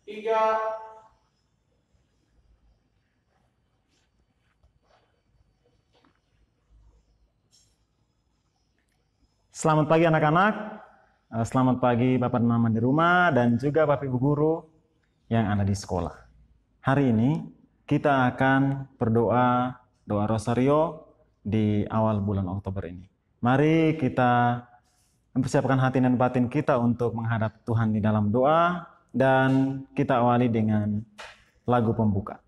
Tiga. Selamat pagi anak-anak, selamat pagi Bapak dan Mama di rumah dan juga Bapak Ibu guru yang ada di sekolah. Hari ini kita akan berdoa doa Rosario di awal bulan Oktober ini. Mari kita mempersiapkan hati dan batin kita untuk menghadap Tuhan di dalam doa dan kita awali dengan lagu pembuka.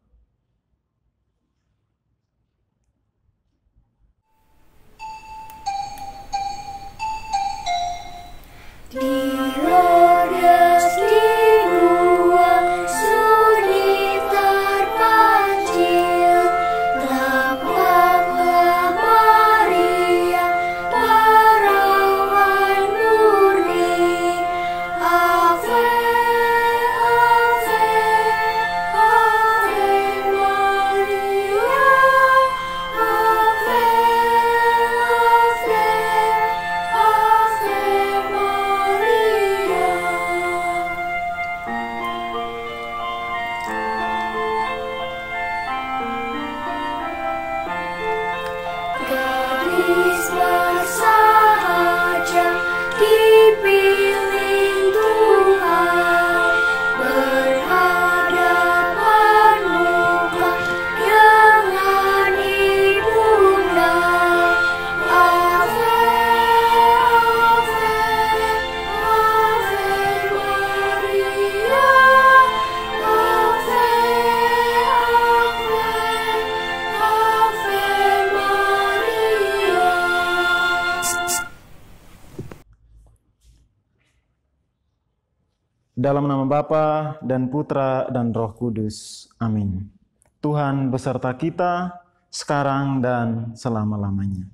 Dalam nama Bapa dan Putra dan Roh Kudus. Amin. Tuhan beserta kita sekarang dan selama-lamanya.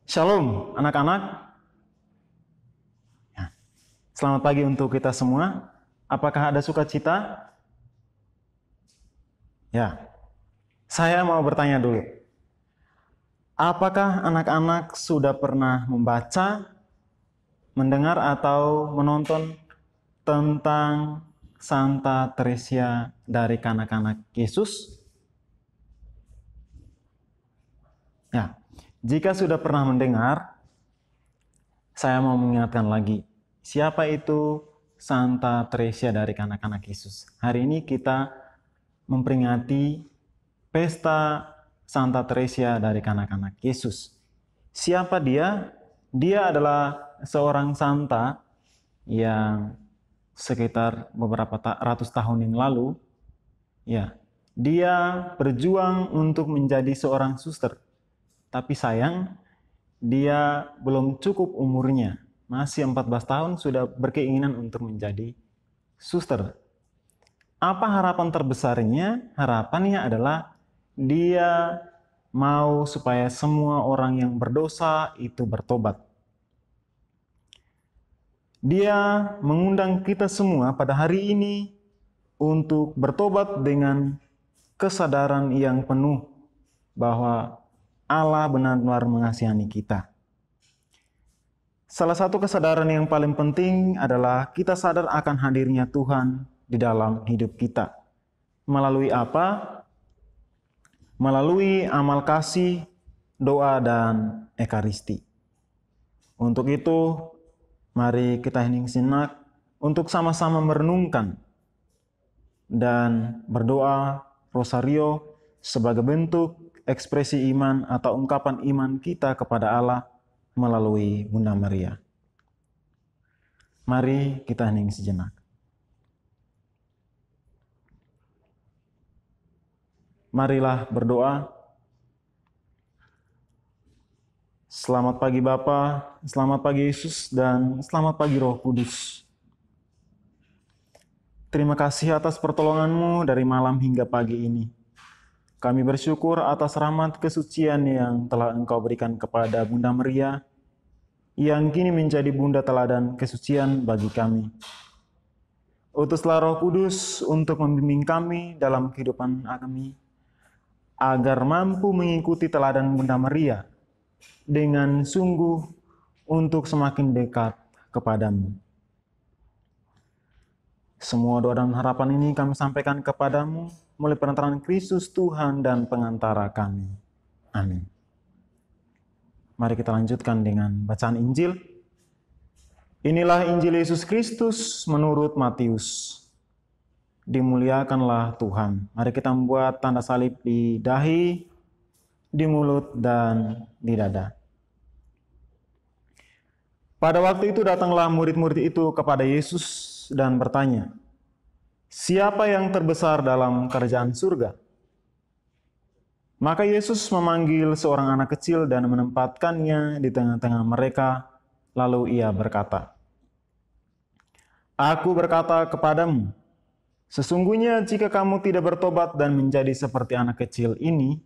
Shalom anak-anak. Selamat pagi untuk kita semua. Apakah ada sukacita? Ya. Saya mau bertanya dulu. Apakah anak-anak sudah pernah membaca, mendengar atau menonton tentang Santa Teresia dari kanak-kanak Yesus? Ya, jika sudah pernah mendengar, saya mau mengingatkan lagi, siapa itu Santa Teresia dari kanak-kanak Yesus? Hari ini kita memperingati pesta Santa Teresia dari kanak-kanak Yesus. Siapa dia? Dia adalah seorang santa yang sekitar beberapa ratus tahun yang lalu, ya, dia berjuang untuk menjadi seorang suster. Tapi sayang, dia belum cukup umurnya. Masih 14 tahun sudah berkeinginan untuk menjadi suster. Apa harapan terbesarnya? Harapannya adalah dia mau supaya semua orang yang berdosa itu bertobat. Dia mengundang kita semua pada hari ini untuk bertobat dengan kesadaran yang penuh bahwa Allah benar-benar mengasihani kita. Salah satu kesadaran yang paling penting adalah kita sadar akan hadirnya Tuhan di dalam hidup kita. Melalui apa? Melalui amal kasih, doa, dan ekaristi. Untuk itu, mari kita hening sejenak untuk sama-sama merenungkan dan berdoa Rosario sebagai bentuk ekspresi iman atau ungkapan iman kita kepada Allah melalui Bunda Maria. Mari kita hening sejenak. Marilah berdoa. Selamat pagi Bapa, selamat pagi Yesus, dan selamat pagi Roh Kudus. Terima kasih atas pertolongan-Mu dari malam hingga pagi ini. Kami bersyukur atas rahmat kesucian yang telah Engkau berikan kepada Bunda Maria, yang kini menjadi Bunda teladan kesucian bagi kami. Utuslah Roh Kudus untuk membimbing kami dalam kehidupan kami, agar mampu mengikuti teladan Bunda Maria dengan sungguh untuk semakin dekat kepadamu. Semua doa dan harapan ini kami sampaikan kepadamu melalui perantaraan Kristus Tuhan dan pengantara kami. Amin. Mari kita lanjutkan dengan bacaan Injil. Inilah Injil Yesus Kristus menurut Matius. Dimuliakanlah Tuhan. Mari kita membuat tanda salib di dahi, di mulut, dan di dada. Pada waktu itu datanglah murid-murid itu kepada Yesus dan bertanya, "Siapa yang terbesar dalam kerajaan surga?" Maka Yesus memanggil seorang anak kecil dan menempatkannya di tengah-tengah mereka, lalu ia berkata, "Aku berkata kepadamu, sesungguhnya jika kamu tidak bertobat dan menjadi seperti anak kecil ini,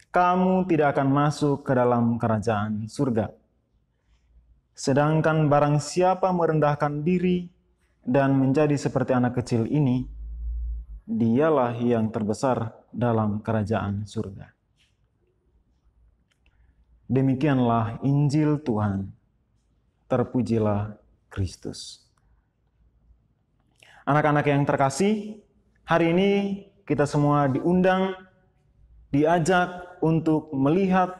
kamu tidak akan masuk ke dalam kerajaan surga. Sedangkan barang siapa merendahkan diri dan menjadi seperti anak kecil ini, dialah yang terbesar dalam kerajaan surga." Demikianlah Injil Tuhan. Terpujilah Kristus. Anak-anak yang terkasih, hari ini kita semua diundang, diajak untuk melihat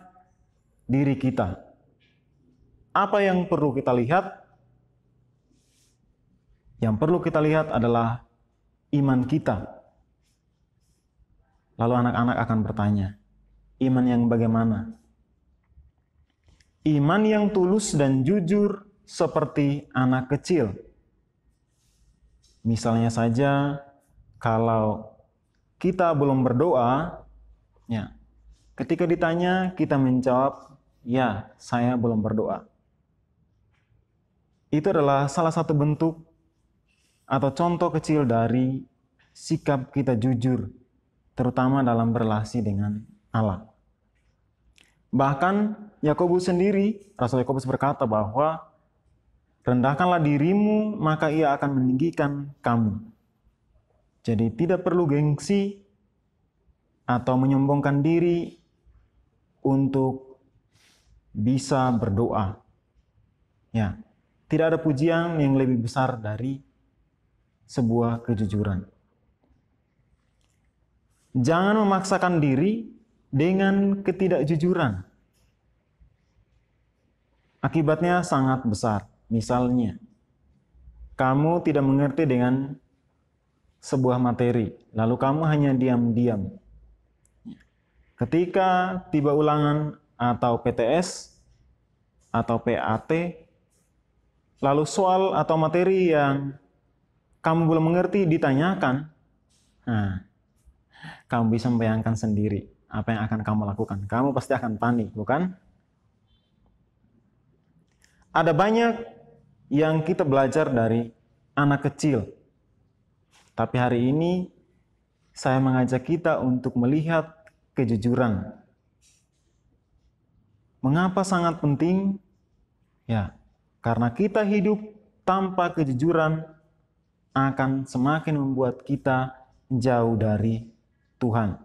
diri kita. Apa yang perlu kita lihat? Yang perlu kita lihat adalah iman kita. Lalu anak-anak akan bertanya, iman yang bagaimana? Iman yang tulus dan jujur seperti anak kecil. Misalnya saja, kalau kita belum berdoa, ya, ketika ditanya kita menjawab, "Ya, saya belum berdoa." Itu adalah salah satu bentuk atau contoh kecil dari sikap kita jujur, terutama dalam berrelasi dengan Allah. Bahkan Yakobus sendiri, Rasul Yakobus berkata bahwa rendahkanlah dirimu, maka ia akan meninggikan kamu. Jadi tidak perlu gengsi atau menyombongkan diri untuk bisa berdoa. Ya, tidak ada pujian yang lebih besar dari sebuah kejujuran. Jangan memaksakan diri dengan ketidakjujuran. Akibatnya sangat besar. Misalnya, kamu tidak mengerti dengan sebuah materi, lalu kamu hanya diam-diam. Ketika tiba ulangan atau PTS atau PAT, lalu soal atau materi yang kamu belum mengerti ditanyakan, nah, kamu bisa membayangkan sendiri apa yang akan kamu lakukan. Kamu pasti akan panik, bukan? Ada banyak yang kita belajar dari anak kecil. Tapi hari ini saya mengajak kita untuk melihat kejujuran. Mengapa sangat penting? Ya, karena kita hidup tanpa kejujuran akan semakin membuat kita jauh dari Tuhan.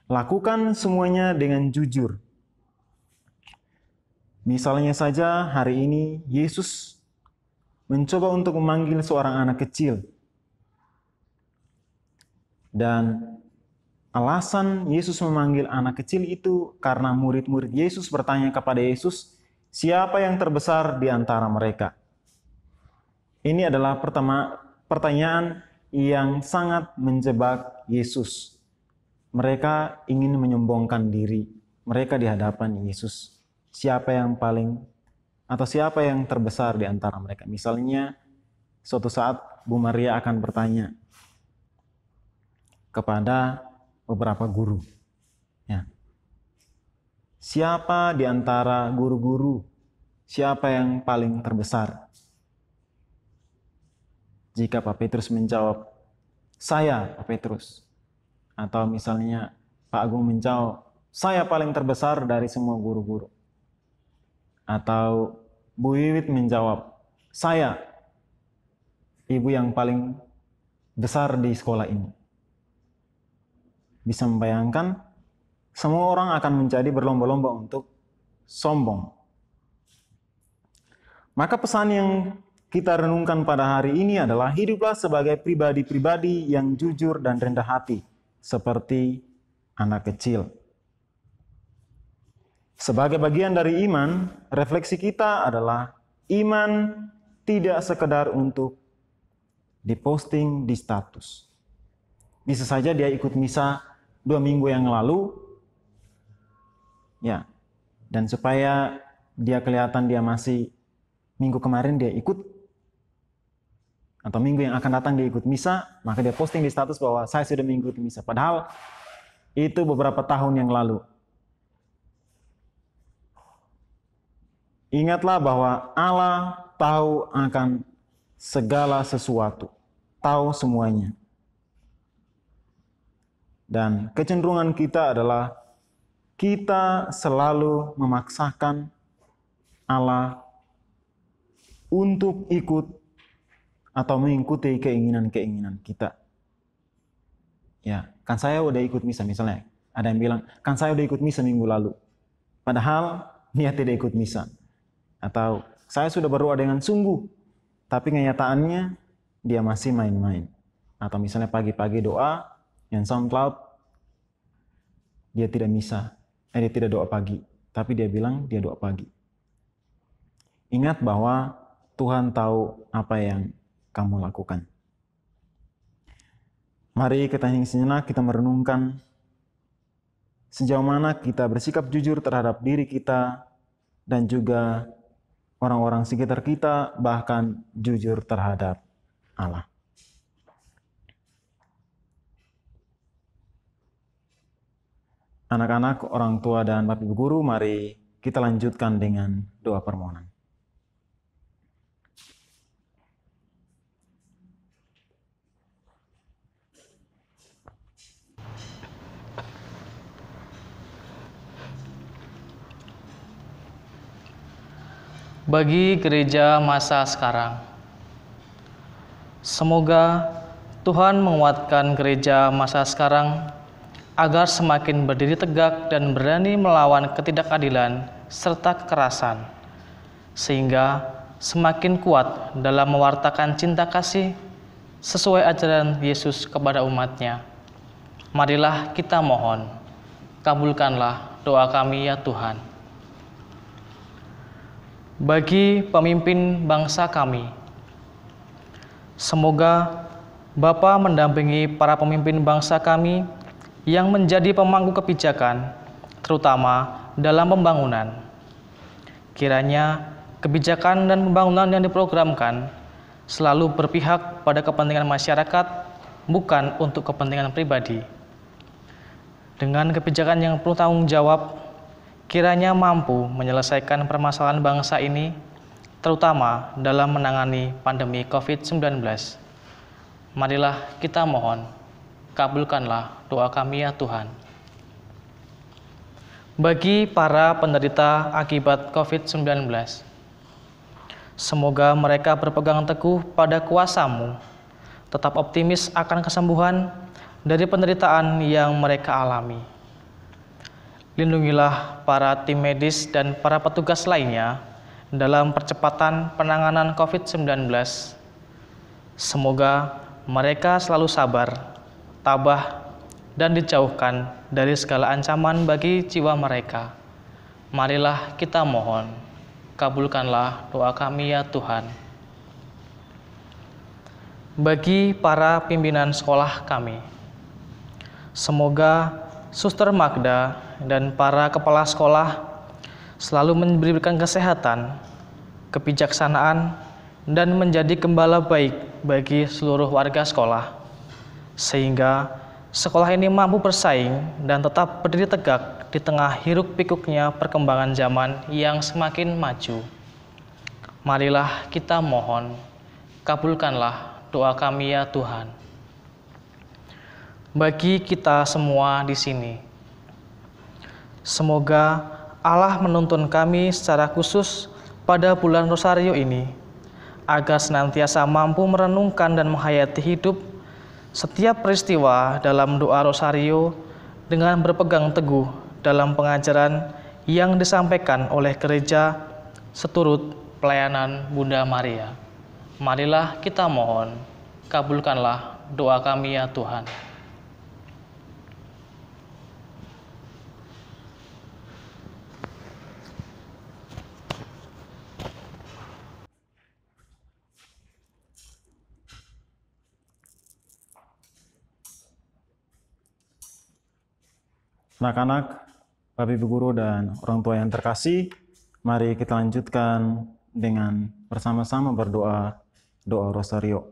Lakukan semuanya dengan jujur. Misalnya saja hari ini Yesus mencoba untuk memanggil seorang anak kecil. Dan alasan Yesus memanggil anak kecil itu karena murid-murid Yesus bertanya kepada Yesus, "Siapa yang terbesar di antara mereka?" Ini adalah pertanyaan yang sangat menjebak Yesus. Mereka ingin menyombongkan diri mereka di hadapan Yesus. Siapa yang paling atau siapa yang terbesar di antara mereka? Misalnya, suatu saat Bu Maria akan bertanya kepada beberapa guru, ya, siapa di antara guru-guru, siapa yang paling terbesar? Jika Pak Petrus menjawab, "Saya, Pak Petrus." Atau misalnya Pak Agung menjawab, "Saya paling terbesar dari semua guru-guru." Atau Bu Wiwit menjawab, "Saya, ibu yang paling besar di sekolah ini." Bisa membayangkan, semua orang akan menjadi berlomba-lomba untuk sombong. Maka pesan yang kita renungkan pada hari ini adalah hiduplah sebagai pribadi-pribadi yang jujur dan rendah hati, seperti anak kecil. Sebagai bagian dari iman, refleksi kita adalah iman tidak sekedar untuk diposting di status. Bisa saja dia ikut misa 2 minggu yang lalu, ya, dan supaya dia kelihatan dia masih minggu kemarin dia ikut, atau minggu yang akan datang dia ikut misa, maka dia posting di status bahwa saya sudah mengikuti misa. Padahal itu beberapa tahun yang lalu. Ingatlah bahwa Allah tahu akan segala sesuatu, tahu semuanya. Dan kecenderungan kita adalah kita selalu memaksakan Allah untuk ikut atau mengikuti keinginan-keinginan kita. Ya, kan saya udah ikut misa misalnya. Ada yang bilang, kan saya udah ikut misa minggu lalu. Padahal dia tidak ikut misa. Atau saya sudah berdoa dengan sungguh, tapi kenyataannya dia masih main-main. Atau misalnya pagi-pagi doa, yang SoundCloud, dia tidak misa. Dia tidak doa pagi, tapi dia bilang dia doa pagi. Ingat bahwa Tuhan tahu apa yang kamu lakukan. Mari kita hening sejenak, kita merenungkan sejauh mana kita bersikap jujur terhadap diri kita dan juga orang-orang sekitar kita, bahkan jujur terhadap Allah. Anak-anak, orang tua, dan Bapak Ibu Guru, mari kita lanjutkan dengan doa permohonan. Bagi gereja masa sekarang, semoga Tuhan menguatkan gereja masa sekarang agar semakin berdiri tegak dan berani melawan ketidakadilan serta kekerasan, sehingga semakin kuat dalam mewartakan cinta kasih sesuai ajaran Yesus kepada umat-Nya. Marilah kita mohon, kabulkanlah doa kami ya Tuhan. Bagi pemimpin bangsa kami, semoga Bapa mendampingi para pemimpin bangsa kami yang menjadi pemangku kebijakan, terutama dalam pembangunan. Kiranya kebijakan dan pembangunan yang diprogramkan selalu berpihak pada kepentingan masyarakat, bukan untuk kepentingan pribadi. Dengan kebijakan yang penuh tanggung jawab, kiranya mampu menyelesaikan permasalahan bangsa ini, terutama dalam menangani pandemi COVID-19. Marilah kita mohon, kabulkanlah doa kami ya Tuhan. Bagi para penderita akibat COVID-19, semoga mereka berpegang teguh pada kuasa-Mu, tetap optimis akan kesembuhan dari penderitaan yang mereka alami. Lindungilah para tim medis dan para petugas lainnya dalam percepatan penanganan COVID-19. Semoga mereka selalu sabar, tabah, dan dijauhkan dari segala ancaman bagi jiwa mereka. Marilah kita mohon, kabulkanlah doa kami ya Tuhan. Bagi para pimpinan sekolah kami, semoga Suster Magda dan para kepala sekolah selalu memberikan kesehatan, kebijaksanaan, dan menjadi gembala baik bagi seluruh warga sekolah, sehingga sekolah ini mampu bersaing dan tetap berdiri tegak di tengah hiruk-pikuknya perkembangan zaman yang semakin maju. Marilah kita mohon, kabulkanlah doa kami ya Tuhan. Bagi kita semua di sini, semoga Allah menuntun kami secara khusus pada bulan Rosario ini, agar senantiasa mampu merenungkan dan menghayati hidup setiap peristiwa dalam doa Rosario dengan berpegang teguh dalam pengajaran yang disampaikan oleh gereja seturut pelayanan Bunda Maria. Marilah kita mohon, kabulkanlah doa kami ya Tuhan. Anak-anak, Bapak Ibu Guru dan orang tua yang terkasih, mari kita lanjutkan dengan bersama-sama berdoa, doa Rosario.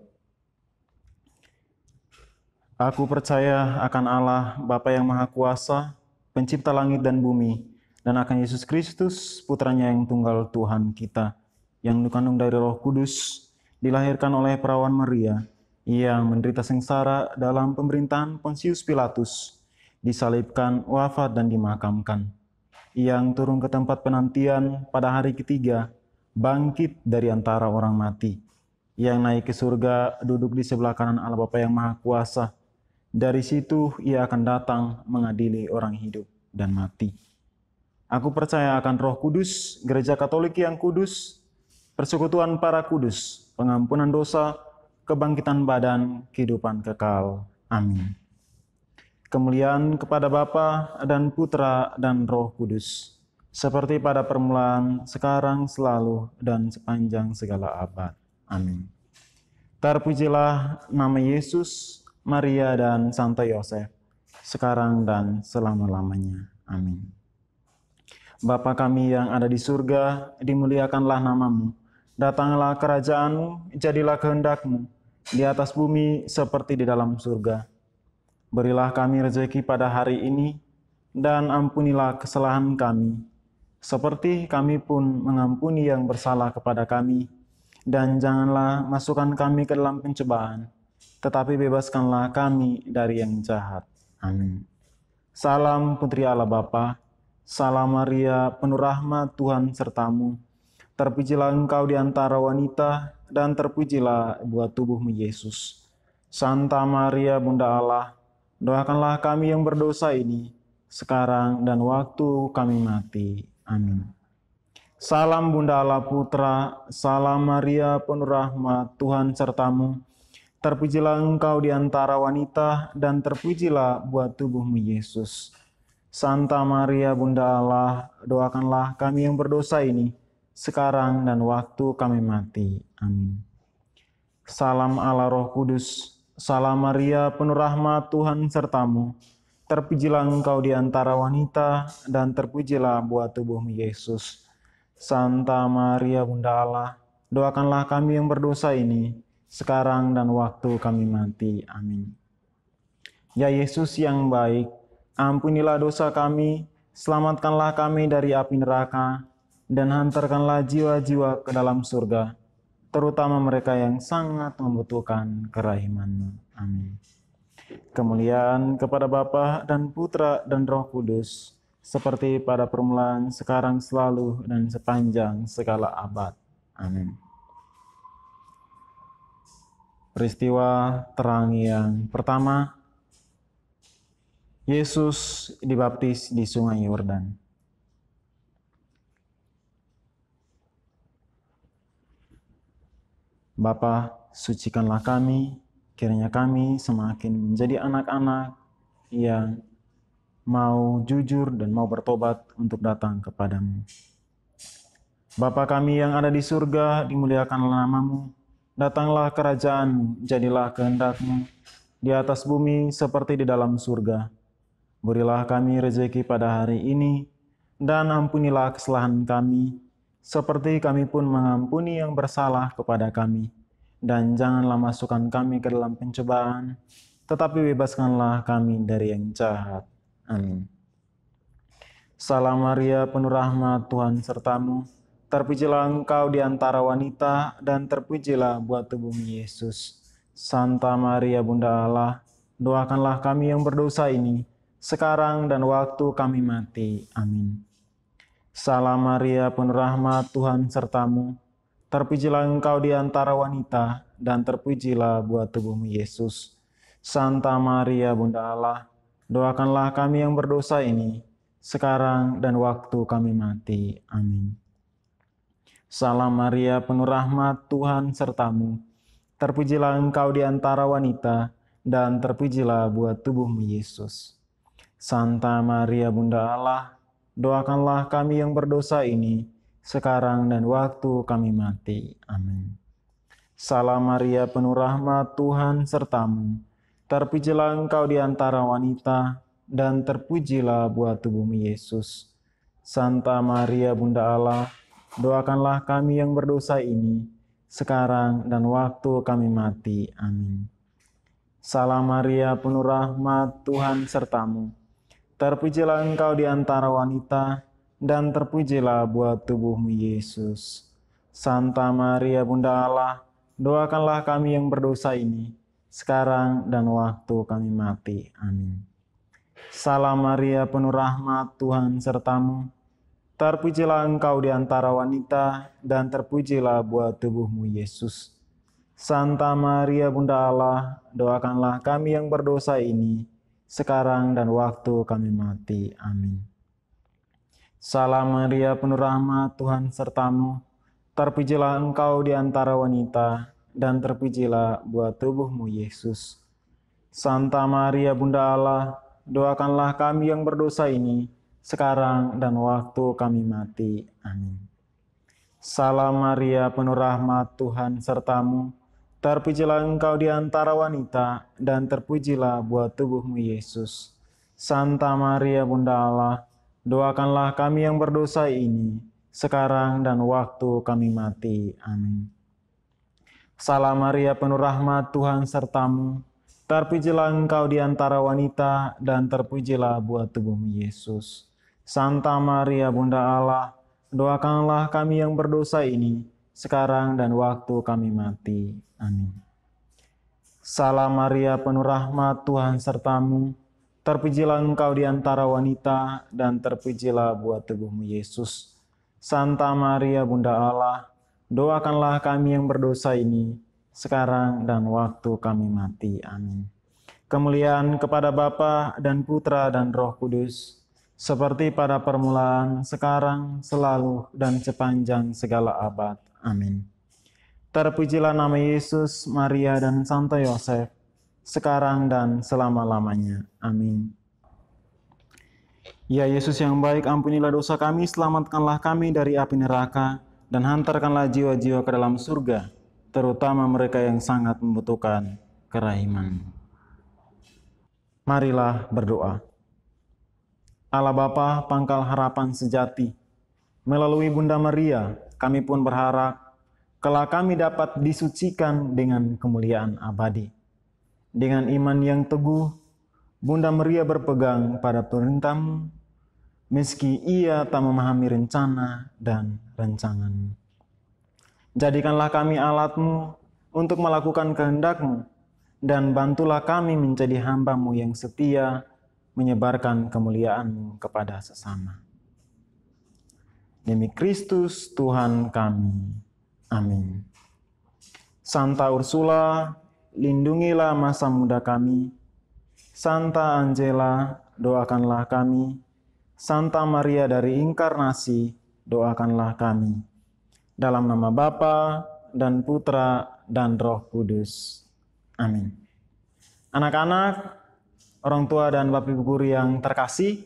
Aku percaya akan Allah, Bapa yang Maha Kuasa, pencipta langit dan bumi, dan akan Yesus Kristus, putranya yang tunggal Tuhan kita, yang dikandung dari Roh Kudus, dilahirkan oleh perawan Maria, yang menderita sengsara dalam pemerintahan Pontius Pilatus, disalibkan, wafat, dan dimakamkan, yang turun ke tempat penantian pada hari ketiga, bangkit dari antara orang mati, yang naik ke surga, duduk di sebelah kanan Allah Bapa yang Maha Kuasa. Dari situ ia akan datang mengadili orang hidup dan mati. Aku percaya akan Roh Kudus, Gereja Katolik yang kudus, persekutuan para kudus, pengampunan dosa, kebangkitan badan, kehidupan kekal. Amin. Kemuliaan kepada Bapa dan Putra dan Roh Kudus, seperti pada permulaan, sekarang, selalu, dan sepanjang segala abad. Amin. Terpujilah nama Yesus, Maria, dan Santo Yosef, sekarang dan selama-lamanya. Amin. Bapa kami yang ada di surga, dimuliakanlah namamu. Datanglah kerajaanmu, jadilah kehendak-Mu, di atas bumi seperti di dalam surga. Berilah kami rezeki pada hari ini, dan ampunilah kesalahan kami, seperti kami pun mengampuni yang bersalah kepada kami. Dan janganlah masukkan kami ke dalam pencobaan, tetapi bebaskanlah kami dari yang jahat. Amin. Salam Putri Allah Bapa, salam Maria, penuh rahmat Tuhan sertamu. Terpujilah engkau di antara wanita, dan terpujilah buah tubuhmu Yesus. Santa Maria Bunda Allah, doakanlah kami yang berdosa ini, sekarang dan waktu kami mati. Amin. Salam Bunda Allah Putra, salam Maria penuh rahmat, Tuhan sertamu. Terpujilah engkau di antara wanita, dan terpujilah buah tubuhmu Yesus. Santa Maria Bunda Allah, doakanlah kami yang berdosa ini, sekarang dan waktu kami mati. Amin. Salam Allah Roh Kudus, salam Maria penuh rahmat Tuhan sertamu. Terpujilah engkau di antara wanita, dan terpujilah buah tubuhmu Yesus. Santa Maria Bunda Allah, doakanlah kami yang berdosa ini, sekarang dan waktu kami mati. Amin. Ya Yesus yang baik, ampunilah dosa kami, selamatkanlah kami dari api neraka, dan hantarkanlah jiwa-jiwa ke dalam surga, terutama mereka yang sangat membutuhkan kerahiman-Mu. Amin. Kemuliaan kepada Bapa dan Putra dan Roh Kudus, seperti pada permulaan, sekarang, selalu, dan sepanjang segala abad. Amin. Peristiwa terang yang pertama, Yesus dibaptis di Sungai Yordan. Bapa, sucikanlah kami, kiranya kami semakin menjadi anak-anak yang mau jujur dan mau bertobat untuk datang kepadamu. Bapa kami yang ada di surga, dimuliakanlah namamu. Datanglah kerajaanmu, jadilah kehendak-Mu, di atas bumi seperti di dalam surga. Berilah kami rezeki pada hari ini, dan ampunilah kesalahan kami, seperti kami pun mengampuni yang bersalah kepada kami. Dan janganlah masukkan kami ke dalam pencobaan, tetapi bebaskanlah kami dari yang jahat. Amin. Salam Maria, penuh rahmat Tuhan sertamu. Terpujilah engkau di antara wanita, dan terpujilah buah tubuhmu Yesus. Santa Maria Bunda Allah, doakanlah kami yang berdosa ini, sekarang dan waktu kami mati. Amin. Salam Maria, penuh rahmat Tuhan sertamu. Terpujilah engkau di antara wanita, dan terpujilah buah tubuhmu Yesus. Santa Maria Bunda Allah, doakanlah kami yang berdosa ini, sekarang dan waktu kami mati. Amin. Salam Maria, penuh rahmat, Tuhan sertamu. Terpujilah engkau di antara wanita, dan terpujilah buah tubuhmu Yesus. Santa Maria Bunda Allah, doakanlah kami yang berdosa ini, sekarang dan waktu kami mati. Amin. Salam Maria, penuh rahmat, Tuhan sertamu. Terpujilah engkau di antara wanita, dan terpujilah buah tubuhmu Yesus. Santa Maria Bunda Allah, doakanlah kami yang berdosa ini, sekarang dan waktu kami mati. Amin. Salam Maria, penuh rahmat, Tuhan sertamu. Terpujilah engkau di antara wanita, dan terpujilah buah tubuhmu Yesus. Santa Maria Bunda Allah, doakanlah kami yang berdosa ini, sekarang dan waktu kami mati. Amin. Salam Maria, penuh rahmat, Tuhan sertamu. Terpujilah engkau di antara wanita, dan terpujilah buah tubuhmu Yesus. Santa Maria Bunda Allah, doakanlah kami yang berdosa ini, sekarang dan waktu kami mati. Amin. Salam Maria, penuh rahmat, Tuhan sertamu. Terpujilah engkau di antara wanita, dan terpujilah buah tubuhmu Yesus. Santa Maria Bunda Allah, doakanlah kami yang berdosa ini, sekarang dan waktu kami mati. Amin. Salam Maria, penuh rahmat, Tuhan sertamu. Terpujilah engkau di antara wanita, dan terpujilah buah tubuhmu Yesus. Santa Maria Bunda Allah, doakanlah kami yang berdosa ini, sekarang dan waktu kami mati. Amin. Salam Maria, penuh rahmat, Tuhan sertamu. Terpujilah engkau di antara wanita, dan terpujilah buah tubuhmu Yesus. Santa Maria Bunda Allah, doakanlah kami yang berdosa ini, sekarang dan waktu kami mati. Amin. Salam Maria, penuh rahmat, Tuhan sertamu. Terpujilah engkau di antara wanita, dan terpujilah buah tubuhmu Yesus. Santa Maria Bunda Allah, doakanlah kami yang berdosa ini, sekarang dan waktu kami mati. Amin. Kemuliaan kepada Bapa dan Putra dan Roh Kudus, seperti pada permulaan, sekarang, selalu, dan sepanjang segala abad. Amin. Terpujilah nama Yesus, Maria, dan Santo Yosef, sekarang dan selama-lamanya. Amin. Ya Yesus yang baik, ampunilah dosa kami, selamatkanlah kami dari api neraka, dan hantarkanlah jiwa-jiwa ke dalam surga, terutama mereka yang sangat membutuhkan kerahiman. Marilah berdoa. Allah Bapa, pangkal harapan sejati, melalui Bunda Maria, kami pun berharap kelak kami dapat disucikan dengan kemuliaan abadi. Dengan iman yang teguh, Bunda Maria berpegang pada perintah-Mu, meski ia tak memahami rencana dan rancangan-Mu. Jadikanlah kami alat-Mu untuk melakukan kehendak-Mu, dan bantulah kami menjadi hamba-Mu yang setia, menyebarkan kemuliaan-Mu kepada sesama. Demi Kristus Tuhan kami. Amin. Santa Ursula, lindungilah masa muda kami. Santa Angela, doakanlah kami. Santa Maria dari Inkarnasi, doakanlah kami. Dalam nama Bapa dan Putra dan Roh Kudus. Amin. Anak-anak, orang tua dan Bapak Ibu guru yang terkasih,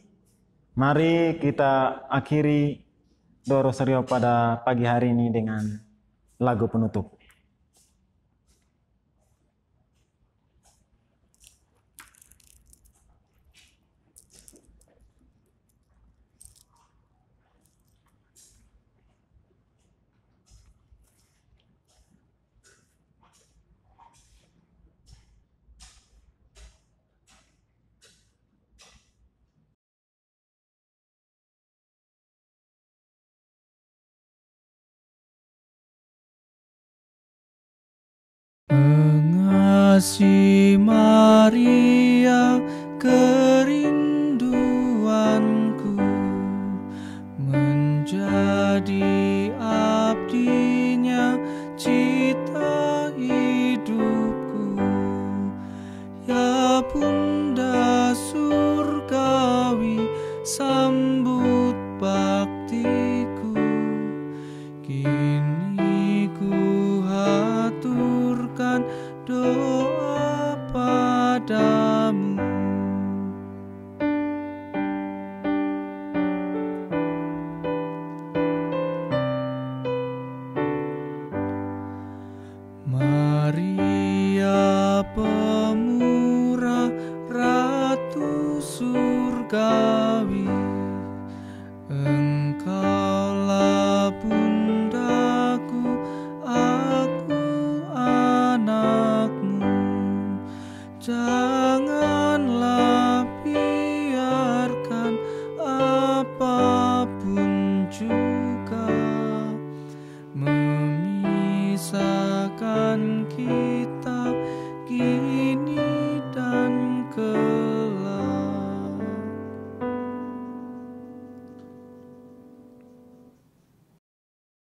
mari kita akhiri doa rosario pada pagi hari ini dengan lagu penutup. Mengasihi Maria, kerinduanku, menjadi abdinya, cita hidupku. Ya Bunda surgawi, sambut baktiku, kini menyelamatkan kita.